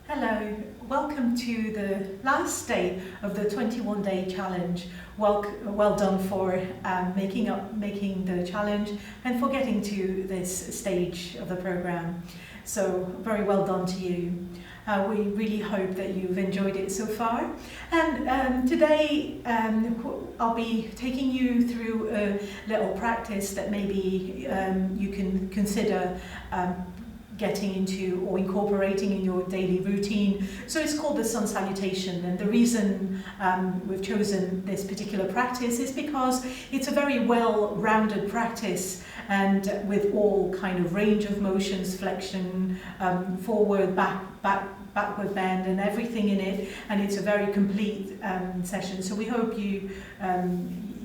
Hello, welcome to the last day of the 21-day challenge. Well done for making the challenge and for getting to this stage of the program. So very well done to you. We really hope that you've enjoyed it so far. And today I'll be taking you through a little practice that maybe you can consider getting into or incorporating in your daily routine. So it's called the sun salutation, and the reason we've chosen this particular practice is because it's a very well-rounded practice, and with all kind of range of motions, flexion, forward, backward bend and everything in it, and it's a very complete session. So we hope you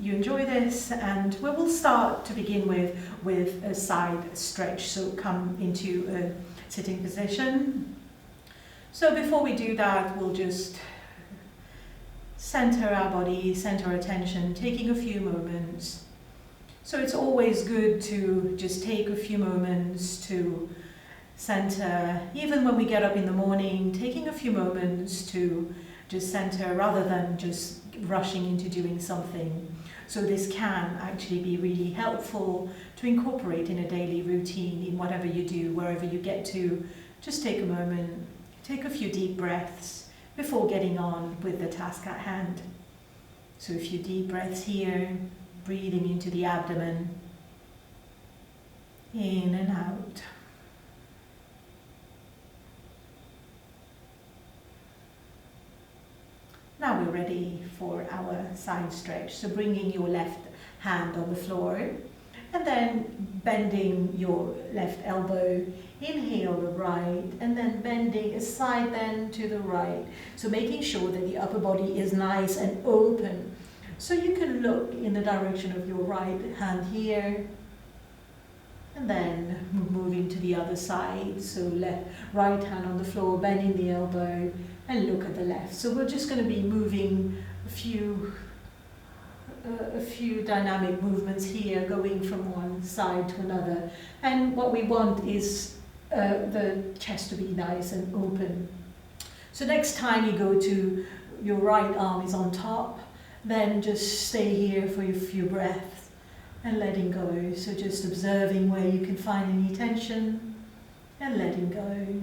enjoy this, and we will start to begin with a side stretch. So come into a sitting position. So before we do that, we'll just center our body, center our attention, taking a few moments. So it's always good to just take a few moments to center, even when we get up in the morning, taking a few moments to just center rather than just rushing into doing something. So this can actually be really helpful to incorporate in a daily routine, in whatever you do, wherever you get to. Just take a moment, take a few deep breaths before getting on with the task at hand. So a few deep breaths here, breathing into the abdomen, in and out. Now we're ready for our side stretch. So bringing your left hand on the floor and then bending your left elbow. Inhale the right and then bending a side bend to the right. So making sure that the upper body is nice and open. So you can look in the direction of your right hand here and then moving to the other side. So right hand on the floor, bending the elbow, and look at the left. So we're just going to be moving a few dynamic movements here, going from one side to another. And what we want is the chest to be nice and open. So next time you go to your right arm is on top, then just stay here for a few breaths and letting go. So just observing where you can find any tension and letting go.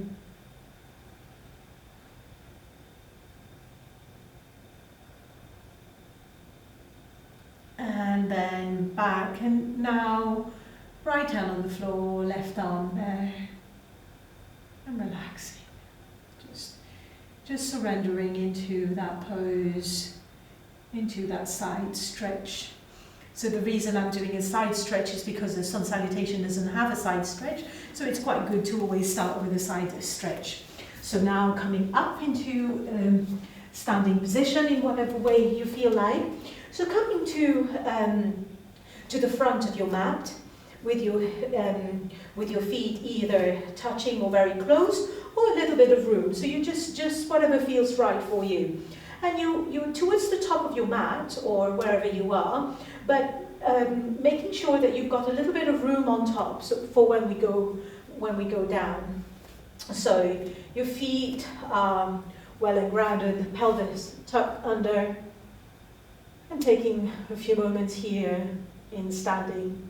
And then back, and now right hand on the floor, left arm there, and relaxing. Just surrendering into that pose, into that side stretch. So the reason I'm doing a side stretch is because the sun salutation doesn't have a side stretch, so it's quite good to always start with a side stretch. So now coming up into standing position in whatever way you feel like. So coming to the front of your mat with your feet either touching or very close, or a little bit of room. So you just whatever feels right for you. And you towards the top of your mat or wherever you are, but making sure that you've got a little bit of room on top, so for when we go down. So your feet are well and grounded, the pelvis tucked under, and taking a few moments here in standing.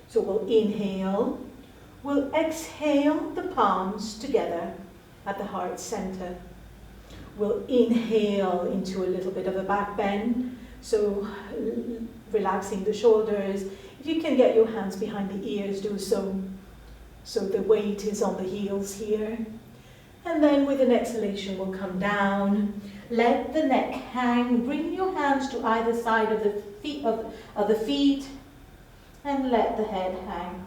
So we'll inhale, we'll exhale the palms together at the heart center. We'll inhale into a little bit of a back bend, so relaxing the shoulders. If you can get your hands behind the ears, do so. So the weight is on the heels here. And then with an exhalation, we'll come down. Let the neck hang. Bring your hands to either side of the feet, and let the head hang.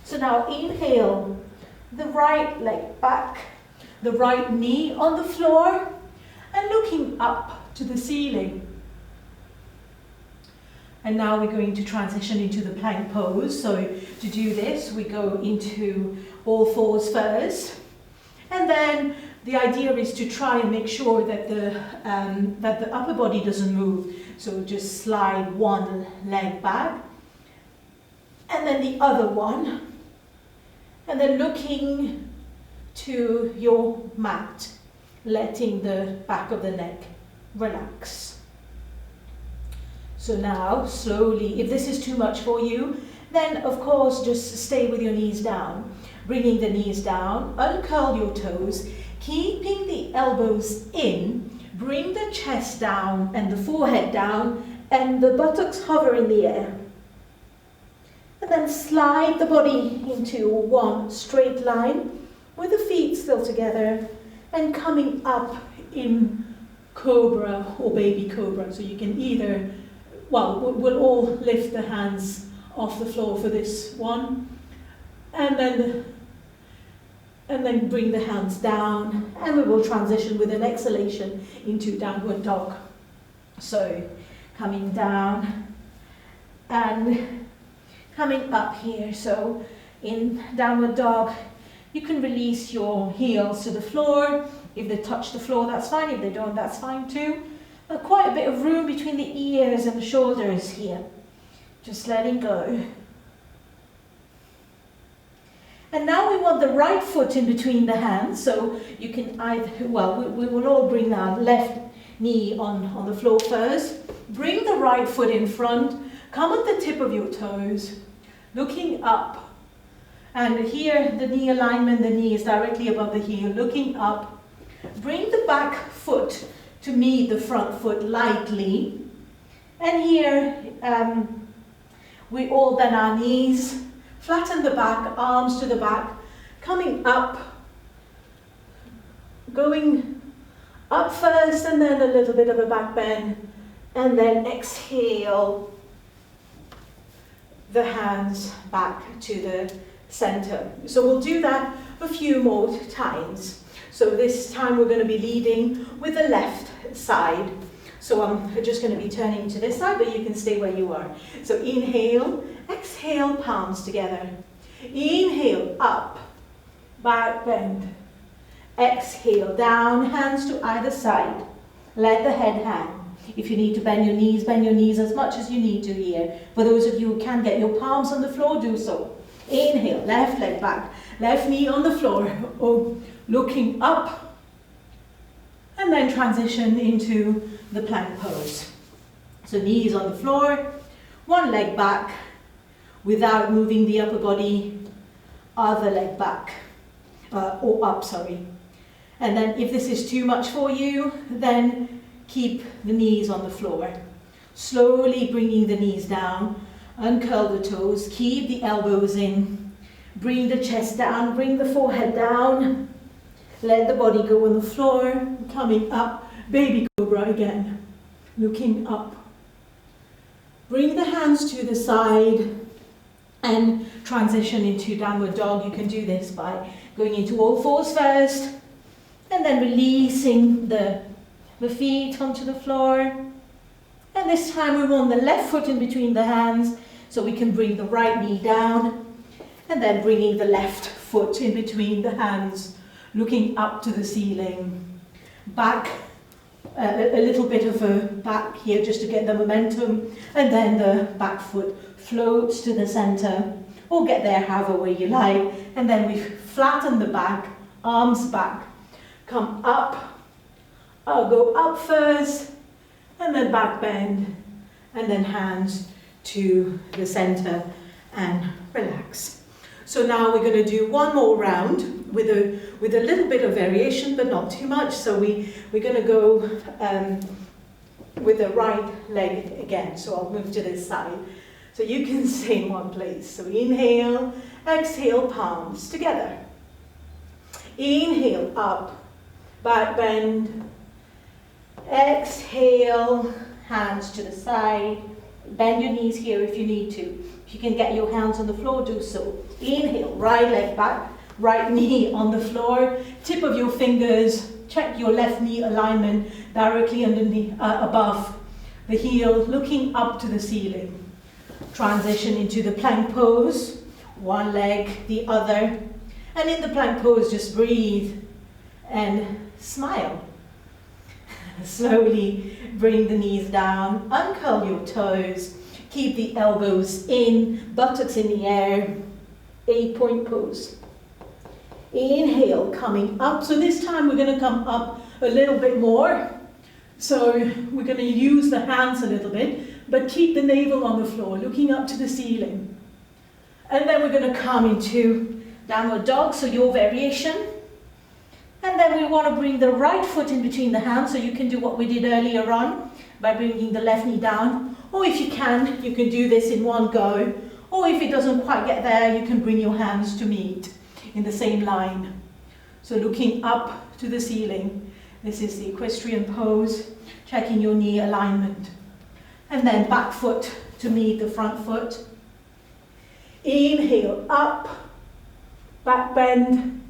So now inhale, the right leg back, the right knee on the floor, and looking up to the ceiling. And now we're going to transition into the plank pose. So to do this, we go into all fours first, and then the idea is to try and make sure that the upper body doesn't move. So just slide one leg back, and then the other one, and then looking to your mat, letting the back of the neck relax. So now, slowly, if this is too much for you, then of course just stay with your knees down. Bringing the knees down, uncurl your toes, keeping the elbows in, bring the chest down and the forehead down, and the buttocks hover in the air. And then slide the body into one straight line with the feet still together and coming up in cobra or baby cobra. So you can either, well, we'll all lift the hands off the floor for this one, and then bring the hands down, and we will transition with an exhalation into downward dog. So coming down and coming up here. So in downward dog, you can release your heels to the floor. If they touch the floor, that's fine. If they don't, that's fine too. Quite a bit of room between the ears and the shoulders here. Just letting go. And now we want the right foot in between the hands. So you can either, well, we will all bring our left knee on the floor first. Bring the right foot in front. Come at the tip of your toes, looking up. And here, the knee alignment, the knee is directly above the heel, looking up. Bring the back foot to meet the front foot lightly. And here, we all bend our knees, flatten the back, arms to the back, coming up, going up first, and then a little bit of a back bend, and then exhale the hands back to the center. So we'll do that a few more times. So this time we're going to be leading with the left side. So I'm just going to be turning to this side, but you can stay where you are. So inhale, exhale, palms together. Inhale, up, back bend. Exhale, down, hands to either side. Let the head hang. If you need to bend your knees as much as you need to here. For those of you who can get your palms on the floor, do so. Inhale, left leg back, left knee on the floor, looking up, and then transition into the plank pose. So knees on the floor, one leg back, without moving the upper body, other leg back, or up, sorry. And then if this is too much for you, then keep the knees on the floor. Slowly bringing the knees down, uncurl the toes, keep the elbows in, bring the chest down, bring the forehead down, let the body go on the floor, coming up, baby cobra again, looking up. Bring the hands to the side and transition into downward dog. You can do this by going into all fours first, and then releasing the feet onto the floor. And this time we want the left foot in between the hands, so we can bring the right knee down, and then bringing the left foot in between the hands, looking up to the ceiling. Back, a little bit of a back here just to get the momentum, and then the back foot floats to the center, or get there however way you like, and then we flatten the back, arms back, come up. I'll go up first, and then back bend, and then hands to the center and relax. So now we're going to do one more round with a little bit of variation, but not too much. So we're going to go with the right leg again. So I'll move to this side. So you can stay in one place. So inhale, exhale, palms together. Inhale, up, back bend. Exhale, hands to the side. Bend your knees here if you need to. If you can get your hands on the floor, do so. Inhale, right leg back, right knee on the floor. Tip of your fingers, check your left knee alignment directly underneath, above the heel, looking up to the ceiling. Transition into the plank pose. One leg, the other. And in the plank pose, just breathe and smile. Slowly bring the knees down, uncurl your toes, keep the elbows in, buttocks in the air, 8-point pose. Inhale, coming up. So this time we're going to come up a little bit more. So we're going to use the hands a little bit, but keep the navel on the floor, looking up to the ceiling. And then we're going to come into downward dog, so your variation. And then we want to bring the right foot in between the hands, so you can do what we did earlier on by bringing the left knee down. Or if you can do this in one go. Or if it doesn't quite get there, you can bring your hands to meet in the same line. So looking up to the ceiling. This is the equestrian pose, checking your knee alignment. And then back foot to meet the front foot. Inhale, up, back bend.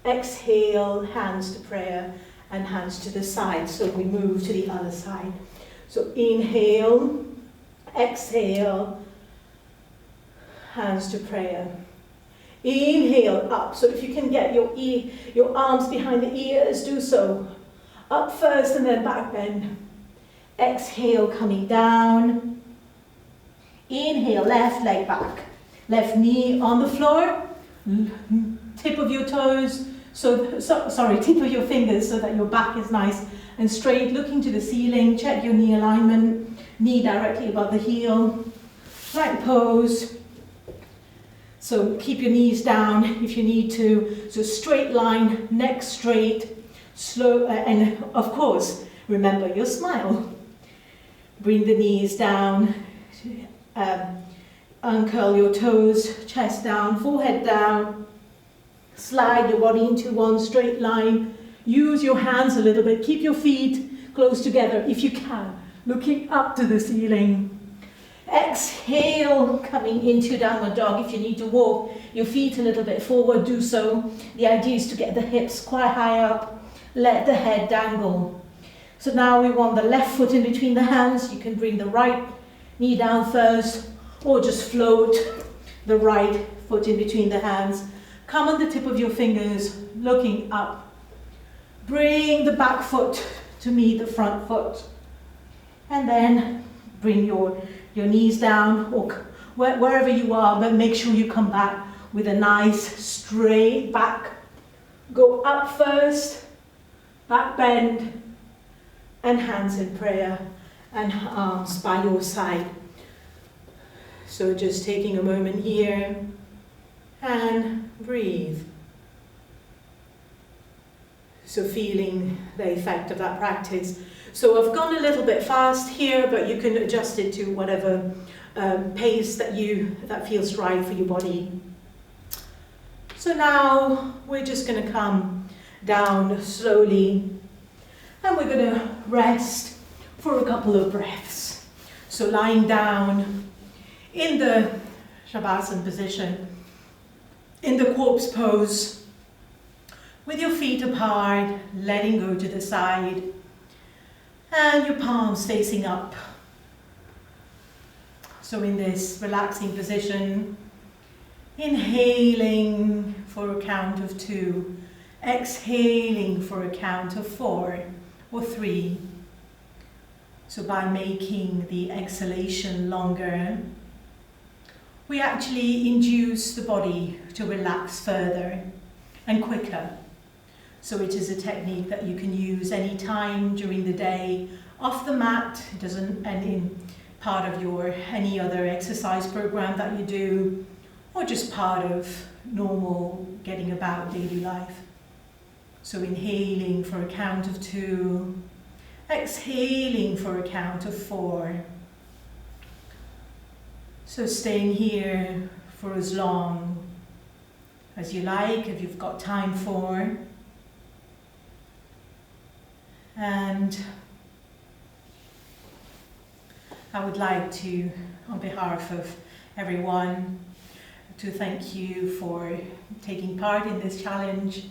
Exhale, hands to prayer and hands to the side. So we move to the other side. So inhale, exhale, hands to prayer. Inhale, up. So if you can get your arms behind the ears, do so. Up first and then back bend. Exhale, coming down. Inhale, left leg back. Left knee on the floor. Tip of your toes, tip of your fingers so that your back is nice and straight, looking to the ceiling. Check your knee alignment, knee directly above the heel. Right pose. So keep your knees down if you need to. So straight line, neck straight, slow, and of course, remember your smile. Bring the knees down, uncurl your toes, chest down, forehead down. Slide your body into one straight line. Use your hands a little bit. Keep your feet close together if you can, looking up to the ceiling. Exhale, coming into downward dog. If you need to walk your feet a little bit forward, do so. The idea is to get the hips quite high up. Let the head dangle. So now we want the left foot in between the hands. You can bring the right knee down first, or just float the right foot in between the hands. Come on the tip of your fingers, looking up. Bring the back foot to meet the front foot. And then bring your knees down, or wherever you are, but make sure you come back with a nice straight back. Go up first, back bend, and hands in prayer, and arms by your side. So just taking a moment here, and breathe. So feeling the effect of that practice. So I've gone a little bit fast here, but you can adjust it to whatever pace that feels right for your body. So now we're just going to come down slowly, and we're going to rest for a couple of breaths. So lying down in the shavasana position, in the corpse pose, with your feet apart, letting go to the side, and your palms facing up. So in this relaxing position, inhaling for a count of 2, exhaling for a count of 4 or 3. So by making the exhalation longer, we actually induce the body to relax further and quicker. So it is a technique that you can use any time during the day, off the mat. It doesn't end in part of your any other exercise program that you do, or just part of normal getting about daily life. So inhaling for a count of 2, exhaling for a count of 4. So staying here for as long as you like, if you've got time for. And I would like to, on behalf of everyone, to thank you for taking part in this challenge.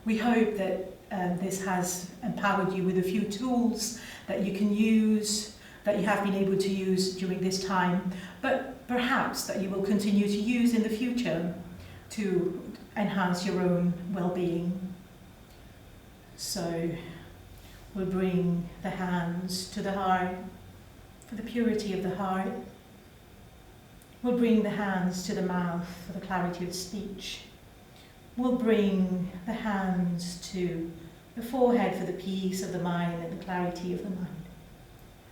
We hope that this has empowered you with a few tools that you can use, that you have been able to use during this time, but perhaps that you will continue to use in the future to enhance your own well-being. So we'll bring the hands to the heart for the purity of the heart. We'll bring the hands to the mouth for the clarity of speech. we'll bring the hands to the forehead for the peace of the mind and the clarity of the mind.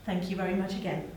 Thank you very much again.